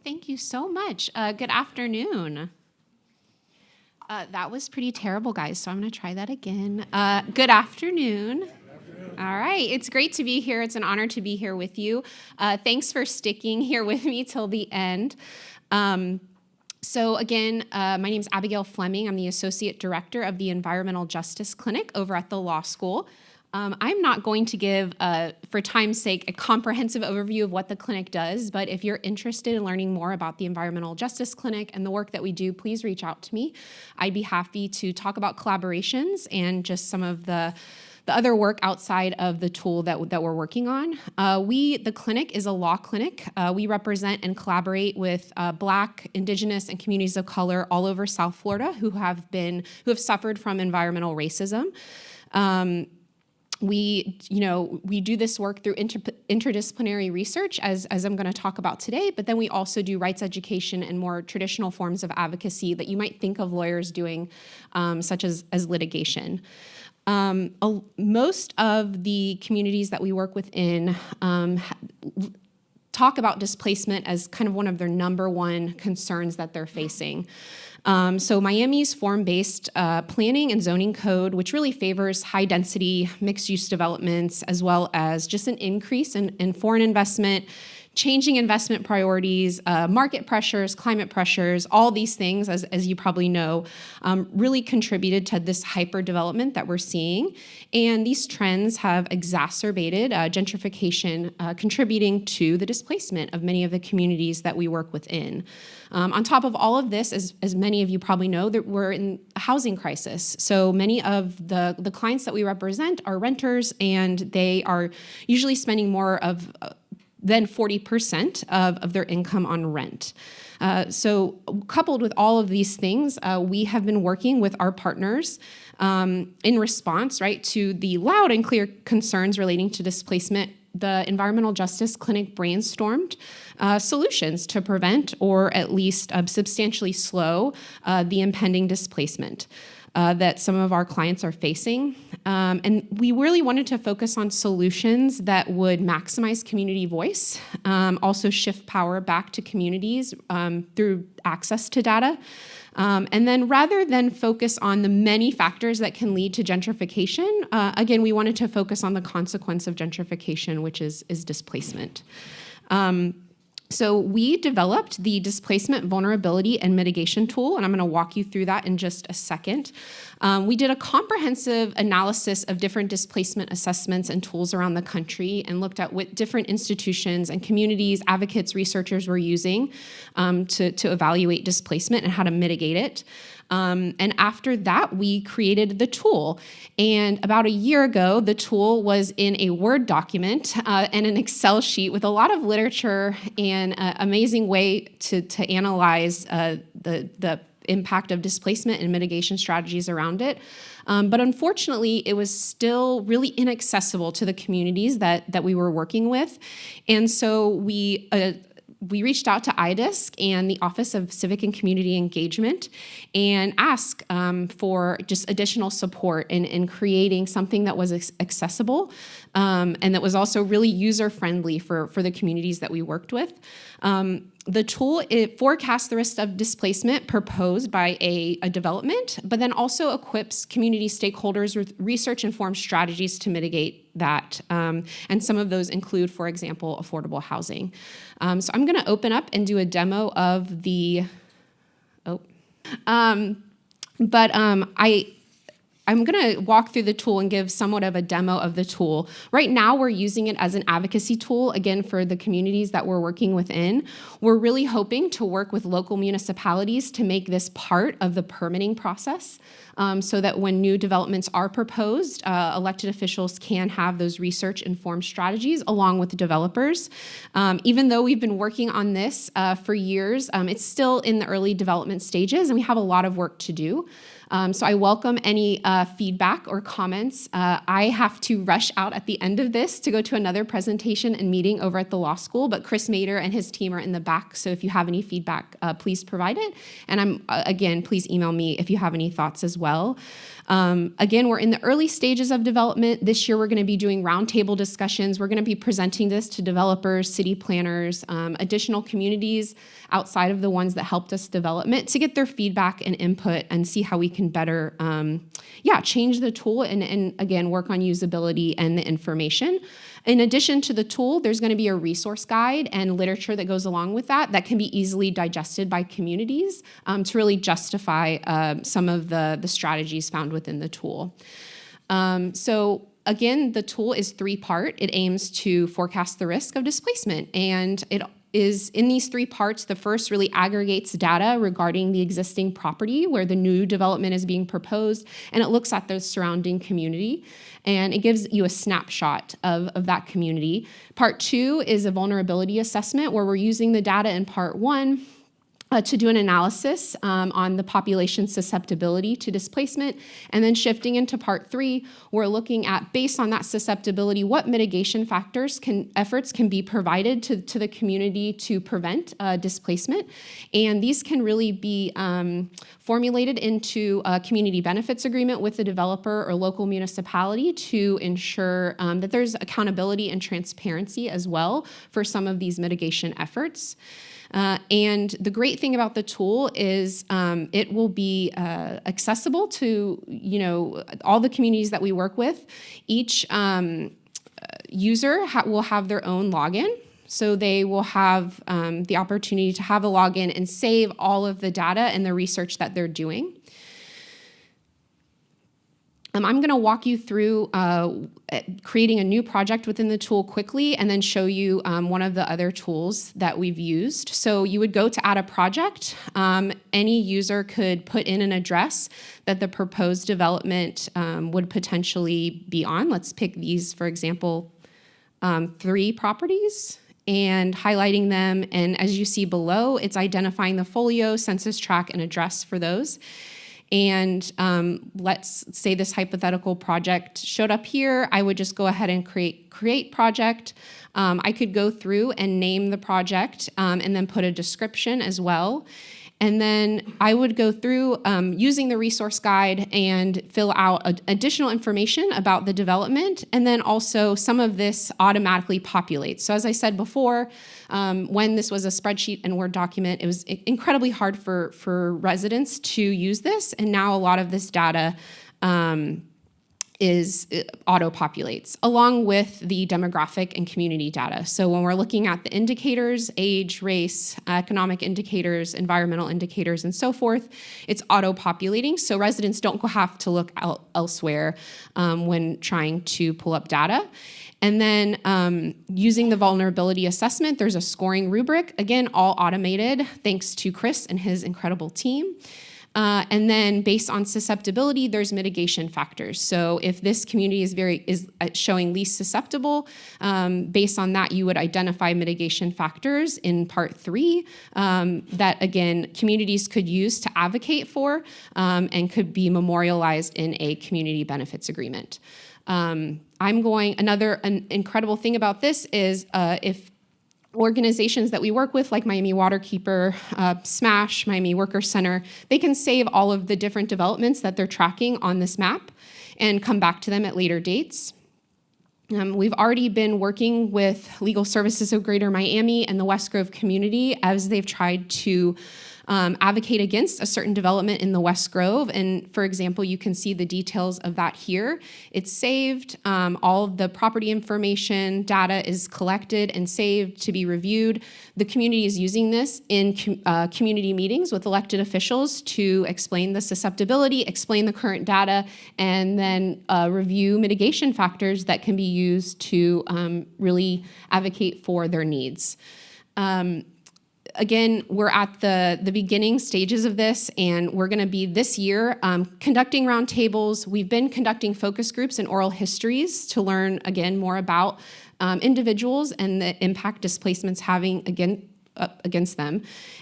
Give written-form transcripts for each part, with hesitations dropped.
Thank you so much. Good afternoon. That was pretty terrible, guys, so I'm going to try that again. Good afternoon. All right, it's great to be here. It's an honor to be here with you. Thanks for sticking here with me till the end. So again, my name is Abigail Fleming. I'm the Associate Director of the Environmental Justice Clinic over at the law school. I'm not going to give, for time's sake, a comprehensive overview of what the clinic does, but if you're interested in learning more about the Environmental Justice Clinic and the work that we do, please reach out to me. I'd be happy to talk about collaborations and just some of the other work outside of the tool that we're working on. The clinic is a law clinic. We represent and collaborate with Black, Indigenous, and communities of color all over South Florida who have suffered from environmental racism. We do this work through interdisciplinary research, as I'm going to talk about today, but then we also do rights education and more traditional forms of advocacy that you might think of lawyers doing, such as litigation. Most of the communities that we work within talk about displacement as kind of one of their number one concerns that they're facing. So Miami's form-based planning and zoning code, which really favors high-density, mixed-use developments, as well as just an increase in foreign investment, changing investment priorities, market pressures, climate pressures, all these things, as you probably know, really contributed to this hyper-development that we're seeing. And these trends have exacerbated gentrification, contributing to the displacement of many of the communities that we work within. On top of all of this, as many of you probably know, that we're in a housing crisis. So many of the clients that we represent are renters, and they are usually spending more than 40% of their income on rent. So coupled with all of these things, we have been working with our partners in response, right, to the loud and clear concerns relating to displacement. The Environmental Justice Clinic brainstormed solutions to prevent or at least substantially slow the impending displacement that some of our clients are facing. And we really wanted to focus on solutions that would maximize community voice, also shift power back to communities through access to data. And then rather than focus on the many factors that can lead to gentrification, again, we wanted to focus on the consequence of gentrification, which is displacement. So we developed the Displacement Vulnerability and Mitigation tool, and I'm going to walk you through that in just a second. We did a comprehensive analysis of different displacement assessments and tools around the country and looked at what different institutions and communities, advocates, researchers were using to evaluate displacement and how to mitigate it. And after that, we created the tool. And about a year ago, the tool was in a Word document and an Excel sheet with a lot of literature and an amazing way to analyze the impact of displacement and mitigation strategies around it. But unfortunately, it was still really inaccessible to the communities that we were working with. And so we reached out to IDSC and the Office of Civic and Community Engagement and asked for just additional support in creating something that was accessible and that was also really user-friendly for the communities that we worked with. The tool, it forecasts the risk of displacement proposed by a development, but then also equips community stakeholders with research-informed strategies to mitigate that. And some of those include, for example, affordable housing. So I'm going to open up and do a demo of the, I'm going to walk through the tool and give somewhat of a demo of the tool. Right now, we're using it as an advocacy tool, again, for the communities that we're working within. We're really hoping to work with local municipalities to make this part of the permitting process so that when new developments are proposed, elected officials can have those research-informed strategies along with the developers. Even though we've been working on this for years, it's still in the early development stages, and we have a lot of work to do. So I welcome any feedback or comments. I have to rush out at the end of this to go to another presentation and meeting over at the law school, but Chris Mader and his team are in the back, so if you have any feedback, please provide it. And again, please email me if you have any thoughts as well. Again, we're in the early stages of development. This year, we're going to be doing roundtable discussions. We're going to be presenting this to developers, city planners, additional communities outside of the ones that helped us development to get their feedback and input and see how we can better, change the tool and again, work on usability and the information. In addition to the tool, there's going to be a resource guide and literature that goes along with that can be easily digested by communities to really justify some of the strategies found within the tool. So again, the tool is three-part. It aims to forecast the risk of displacement, and it is in these three parts. The first really aggregates data regarding the existing property where the new development is being proposed, and it looks at the surrounding community, and it gives you a snapshot of that community. Part two is a vulnerability assessment where we're using the data in part one to do an analysis on the population's susceptibility to displacement. And then shifting into part three, we're looking at, based on that susceptibility, what mitigation efforts can be provided to the community to prevent displacement. And these can really be formulated into a community benefits agreement with the developer or local municipality to ensure that there's accountability and transparency as well for some of these mitigation efforts. And the great thing about the tool is it will be accessible to all the communities that we work with. Each user will have their own login. So they will have the opportunity to have a login and save all of the data and the research that they're doing. I'm going to walk you through creating a new project within the tool quickly and then show you one of the other tools that we've used. So you would go to add a project. Any user could put in an address that the proposed development would potentially be on. Let's pick these, for example, 3 properties and highlighting them. And as you see below, it's identifying the folio, census tract, and address for those. And let's say this hypothetical project showed up here. I would just go ahead and create project. I could go through and name the project and then put a description as well. And then I would go through using the resource guide and fill out additional information about the development. And then also some of this automatically populates. So as I said before, when this was a spreadsheet and Word document, it was incredibly hard for residents to use this. And now a lot of this data auto-populates along with the demographic and community data. So when we're looking at the indicators, age, race, economic indicators, environmental indicators, and so forth, it's auto-populating. So residents don't have to look elsewhere when trying to pull up data. And then using the vulnerability assessment, there's a scoring rubric, again, all automated thanks to Chris and his incredible team. And then based on susceptibility, there's mitigation factors. So if this community is showing least susceptible, based on that, you would identify mitigation factors in part 3 that, again, communities could use to advocate for and could be memorialized in a community benefits agreement. Another incredible thing about this is if organizations that we work with, like Miami Waterkeeper, SMASH, Miami Worker Center, they can save all of the different developments that they're tracking on this map and come back to them at later dates. We've already been working with Legal Services of Greater Miami and the West Grove community as they've tried to advocate against a certain development in the West Grove. And for example, you can see the details of that here. It's saved, all of the property information, data is collected and saved to be reviewed. The community is using this in community meetings with elected officials to explain the susceptibility, explain the current data, and then review mitigation factors that can be used to really advocate for their needs. Again, we're at the beginning stages of this, and we're going to be this year conducting roundtables. We've been conducting focus groups and oral histories to learn, again, more about individuals and the impact displacement's having, again, up against them.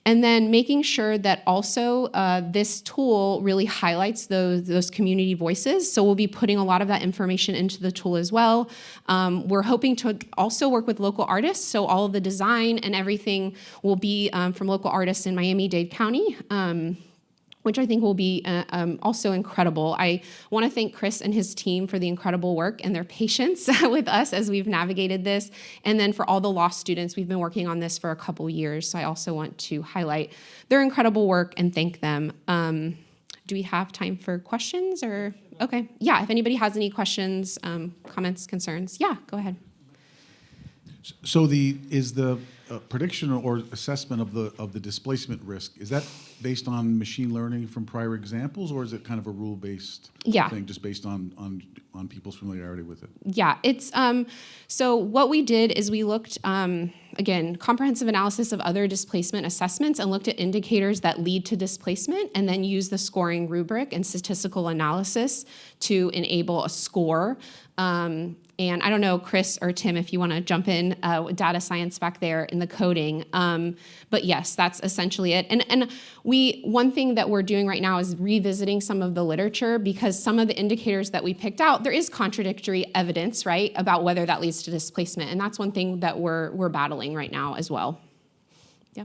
And then making sure that also this tool really highlights those community voices. So we'll be putting a lot of that information into the tool as well. We're hoping to also work with local artists. So all of the design and everything will be from local artists in Miami-Dade County. Which I think will be also incredible. I want to thank Chris and his team for the incredible work and their patience with us as we've navigated this. And then for all the law students, we've been working on this for a couple years. So I also want to highlight their incredible work and thank them. Do we have time for questions or? Okay, yeah, if anybody has any questions, comments, concerns, yeah, go ahead. So is the prediction or assessment of the displacement risk, is that based on machine learning from prior examples, or is it kind of a rule-based thing, just based on people's familiarity with it? Yeah, it's so what we did is we looked again, comprehensive analysis of other displacement assessments and looked at indicators that lead to displacement, and then used the scoring rubric and statistical analysis to enable a score. And I don't know, Chris or Tim, if you want to jump in with data science back there in the coding. But yes, that's essentially it. And one thing that we're doing right now is revisiting some of the literature, because some of the indicators that we picked out, there is contradictory evidence, right, about whether that leads to displacement. And that's one thing that we're battling right now as well. Yeah.